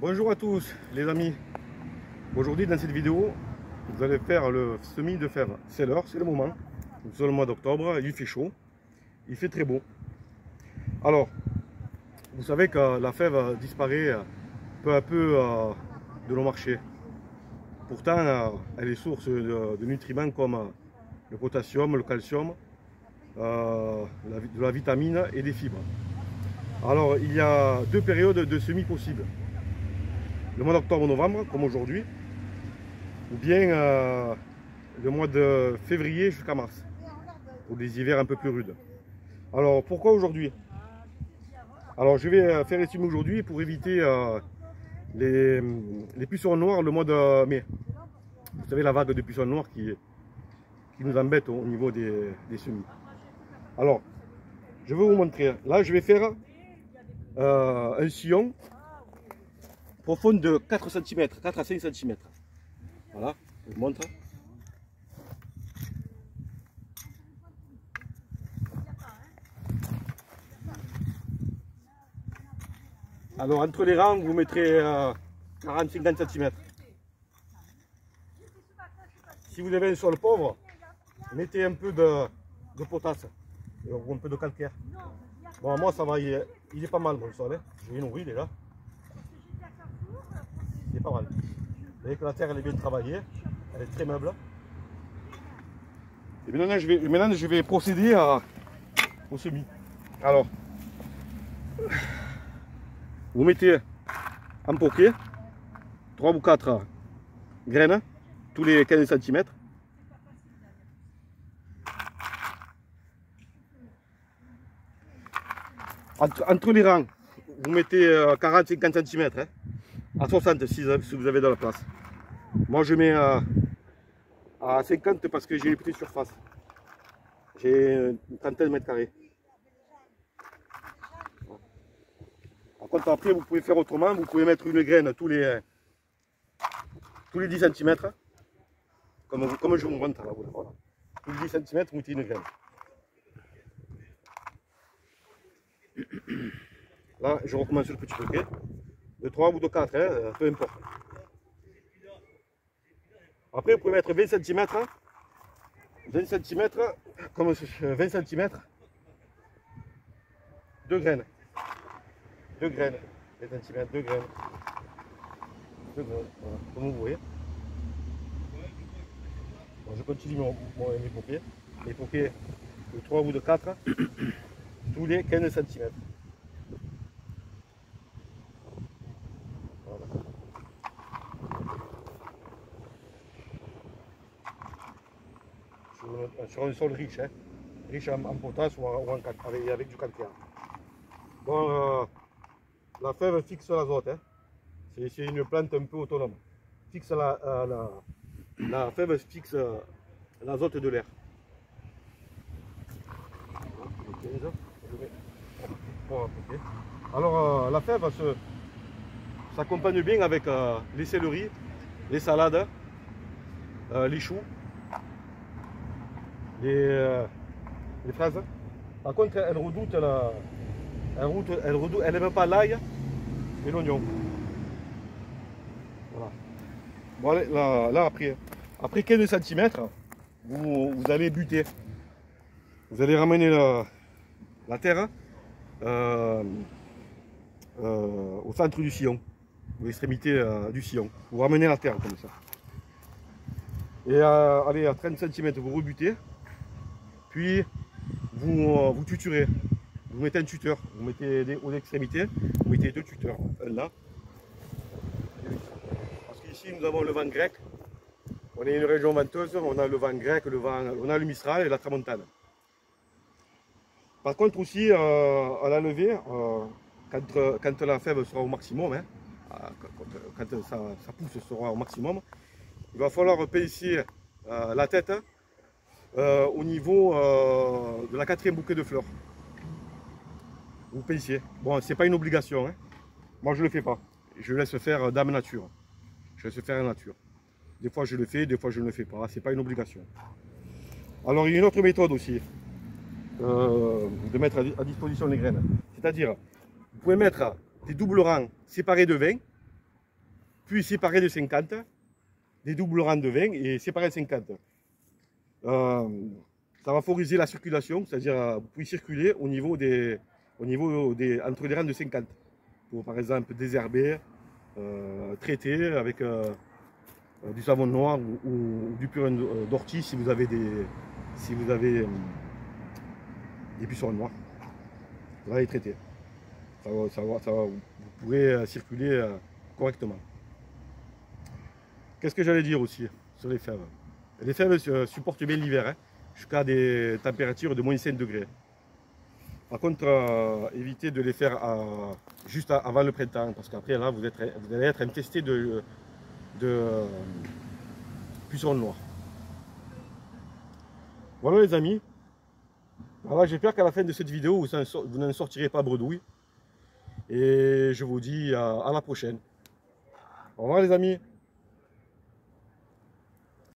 Bonjour à tous les amis. Aujourd'hui dans cette vidéo, vous allez faire le semis de fèves. C'est l'heure, c'est le moment. Nous sommes le mois d'octobre, il fait chaud, il fait très beau. Alors, vous savez que la fève disparaît peu à peu de nos marchés. Pourtant, elle est source de nutriments comme le potassium, le calcium, de la vitamine et des fibres. Alors, il y a deux périodes de semis possibles. Le mois d'octobre-novembre, comme aujourd'hui, ou bien le mois de février jusqu'à mars, pour des hivers un peu plus rudes. Alors, pourquoi aujourd'hui? Alors, je vais faire les semis aujourd'hui pour éviter les pucerons noirs le mois de mai. Vous savez, la vague de pucerons noirs qui nous embête au niveau des semis. Alors, je vais vous montrer. Là, je vais faire un sillon profond de 4 cm, 4 à 5 cm. Voilà, je vous montre. Alors, entre les rangs, vous mettrez 40-50 cm. Si vous avez un sol pauvre, mettez un peu de potasse ou un peu de calcaire. Bon, moi, ça va, il est pas mal mon sol. Hein. J'ai nourri déjà. Il est pas mal. Vous voyez que la terre elle est bien travaillée, elle est très meuble. Et maintenant je vais procéder au semis. Alors, vous mettez en poquet 3 ou 4 graines tous les 15 cm. Entre les rangs, vous mettez 40-50 cm. Hein. À 60 si vous avez de la place. Moi je mets à 50 parce que j'ai une petite surface. J'ai une trentaine de mètres carrés. Par contre après vous pouvez faire autrement, vous pouvez mettre une graine tous les 10 cm. Comme je vous montre là. Voilà. Tous les 10 cm vous mettez une graine. Là je recommence le petit poquet. De 3 ou de 4, hein, peu importe. Après, vous pouvez mettre 20 cm, comme 20 cm, 2 graines. 2 graines, 20 cm, 2 graines. 2 graines, voilà, comme vous voyez. Bon, je continue mes poquets. Les poquets de 3 ou de 4, tous les 15 cm. Sur un sol riche, hein, riche en potasse ou avec du calcaire. Bon, la fève fixe l'azote, hein. C'est une plante un peu autonome. La fève fixe l'azote de l'air. Alors la fève s'accompagne bien avec les céleris, les salades, les choux. Les fraises. Par contre, elle redoute elle n'aime pas l'ail et l'oignon. Voilà. Bon, allez, là après 15 cm, vous allez buter. Vous allez ramener la terre au centre du sillon, aux extrémités du sillon. Vous ramenez la terre comme ça. Et allez, à 30 cm, vous rebutez. Puis vous tuturez, vous mettez un tuteur, vous mettez aux extrémités, vous mettez 2 tuteurs, un là. Parce qu'ici nous avons le vent grec, on est une région venteuse, on a le vent grec, on a le Mistral et la Tramontane. Par contre aussi à la levée, quand la fève sera au maximum, hein, quand sa pousse sera au maximum, il va falloir pincer la tête. Au niveau de la 4e bouquet de fleurs. Vous pincez. Bon, c'est pas une obligation. Hein. Moi, je le fais pas. Je laisse faire dame nature. Je laisse faire la nature. Des fois, je le fais, des fois, je ne le fais pas. C'est pas une obligation. Alors, il y a une autre méthode aussi de mettre à disposition les graines. C'est-à-dire, vous pouvez mettre des doubles rangs séparés de 20 puis séparé de 50, des doubles rangs de 20 et séparé de 50. Ça va favoriser la circulation, c'est-à-dire vous pouvez circuler entre les rangs de 50. Pour par exemple désherber, traiter avec du savon noir ou du purin d'ortie si vous avez des pucerons noirs. Vous allez les traiter. Vous pourrez circuler correctement. Qu'est-ce que j'allais dire aussi sur les fèves? Les fèves supportent bien l'hiver, hein, jusqu'à des températures de moins 5 degrés. Par contre, évitez de les faire juste avant le printemps, parce qu'après là, vous allez être infesté de pucerons noirs. Voilà les amis. Voilà, j'espère qu'à la fin de cette vidéo, vous n'en sortirez pas bredouille. Et je vous dis à la prochaine. Au revoir les amis.